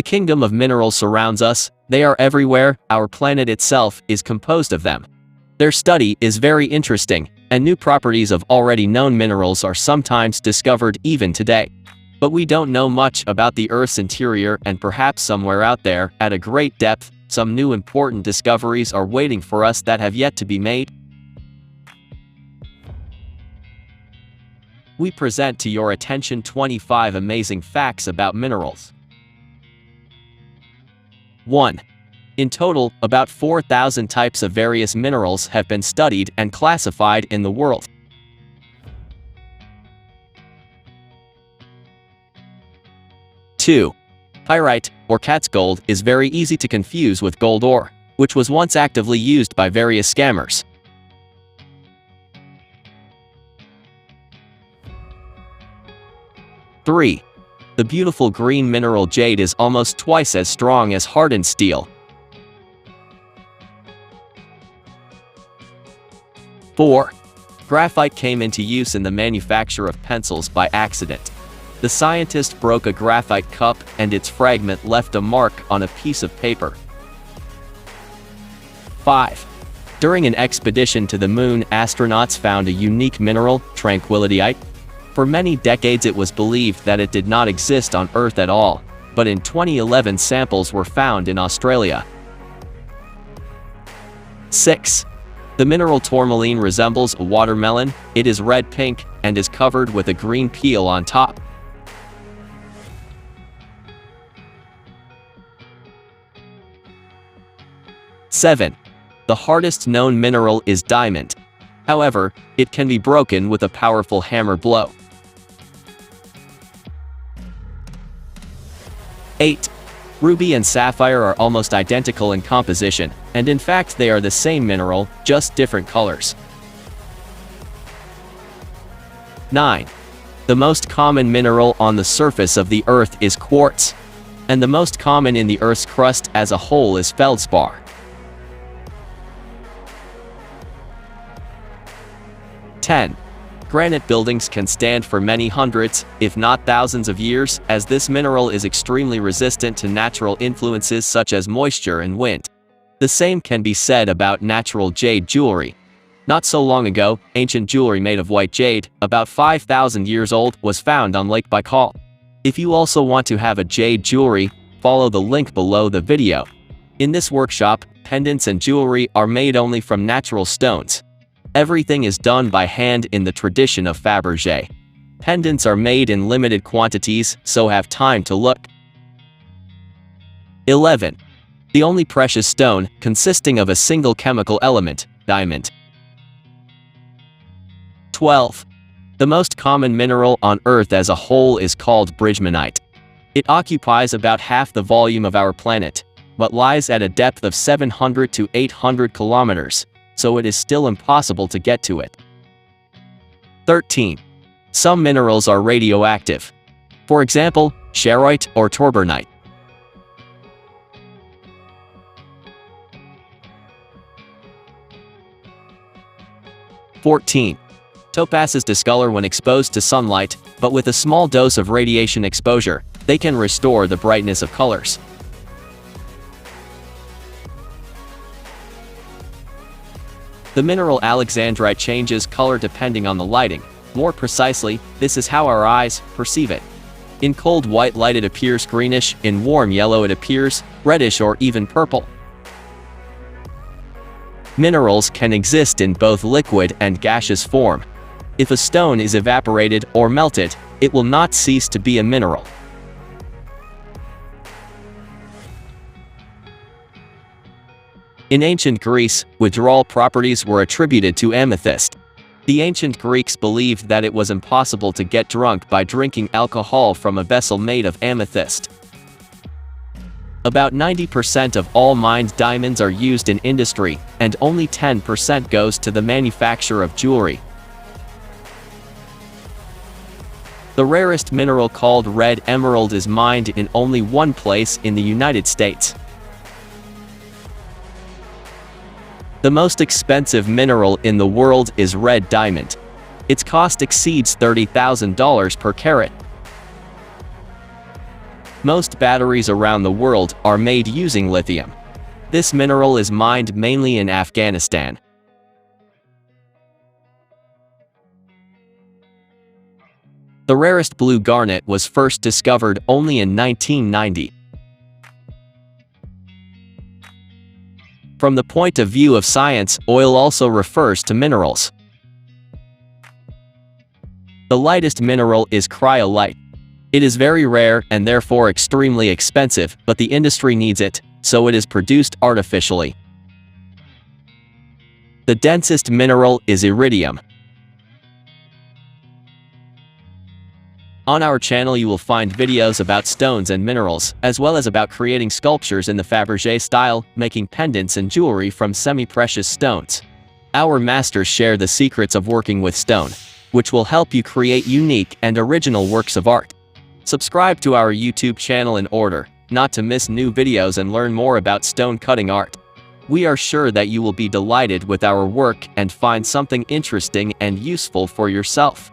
The kingdom of minerals surrounds us, they are everywhere, our planet itself is composed of them. Their study is very interesting, and new properties of already known minerals are sometimes discovered even today. But we don't know much about the Earth's interior, and perhaps somewhere out there, at a great depth, some new important discoveries are waiting for us that have yet to be made. We present to your attention 25 amazing facts about minerals. 1. In total, about 4,000 types of various minerals have been studied and classified in the world. 2. Pyrite, or cat's gold, is very easy to confuse with gold ore, which was once actively used by various scammers. 3. The beautiful green mineral jade is almost twice as strong as hardened steel. 4. Graphite came into use in the manufacture of pencils by accident. The scientist broke a graphite cup, and its fragment left a mark on a piece of paper. 5. During an expedition to the moon, astronauts found a unique mineral, tranquilityite. For many decades it was believed that it did not exist on Earth at all, but in 2011 samples were found in Australia. 6. The mineral tourmaline resembles a watermelon, it is red-pink, and is covered with a green peel on top. 7. The hardest known mineral is diamond. However, it can be broken with a powerful hammer blow. 8. Ruby and sapphire are almost identical in composition, and in fact they are the same mineral, just different colors. 9. The most common mineral on the surface of the Earth is quartz, and the most common in the Earth's crust as a whole is feldspar. 10. Granite buildings can stand for many hundreds, if not thousands of years, as this mineral is extremely resistant to natural influences such as moisture and wind. The same can be said about natural jade jewelry. Not so long ago, ancient jewelry made of white jade, about 5,000 years old, was found on Lake Baikal. If you also want to have a jade jewelry, follow the link below the video. In this workshop, pendants and jewelry are made only from natural stones. Everything is done by hand in the tradition of Fabergé. Pendants are made in limited quantities, so have time to look. 11. The only precious stone, consisting of a single chemical element, diamond. 12. The most common mineral on Earth as a whole is called bridgmanite. It occupies about half the volume of our planet, but lies at a depth of 700 to 800 kilometers. So it is still impossible to get to it. 13. Some minerals are radioactive. For example, charoite or torbernite. 14. Topazes discolor when exposed to sunlight, but with a small dose of radiation exposure, they can restore the brightness of colors. 15. The mineral alexandrite changes color depending on the lighting. More precisely, this is how our eyes perceive it. In cold white light it appears greenish, in warm yellow it appears reddish or even purple. Minerals can exist in both liquid and gaseous form. If a stone is evaporated or melted, it will not cease to be a mineral. In ancient Greece, withdrawal properties were attributed to amethyst. The ancient Greeks believed that it was impossible to get drunk by drinking alcohol from a vessel made of amethyst. About 90% of all mined diamonds are used in industry, and only 10% goes to the manufacture of jewelry. The rarest mineral called red emerald is mined in only one place in the United States. The most expensive mineral in the world is red diamond. Its cost exceeds $30,000 per carat. Most batteries around the world are made using lithium. This mineral is mined mainly in Afghanistan. The rarest blue garnet was first discovered only in 1990. From the point of view of science, oil also refers to minerals. The lightest mineral is cryolite. It is very rare and therefore extremely expensive, but the industry needs it, so it is produced artificially. The densest mineral is iridium. On our channel you will find videos about stones and minerals, as well as about creating sculptures in the Fabergé style, making pendants and jewelry from semi-precious stones. Our masters share the secrets of working with stone, which will help you create unique and original works of art. Subscribe to our YouTube channel in order not to miss new videos and learn more about stone cutting art. We are sure that you will be delighted with our work and find something interesting and useful for yourself.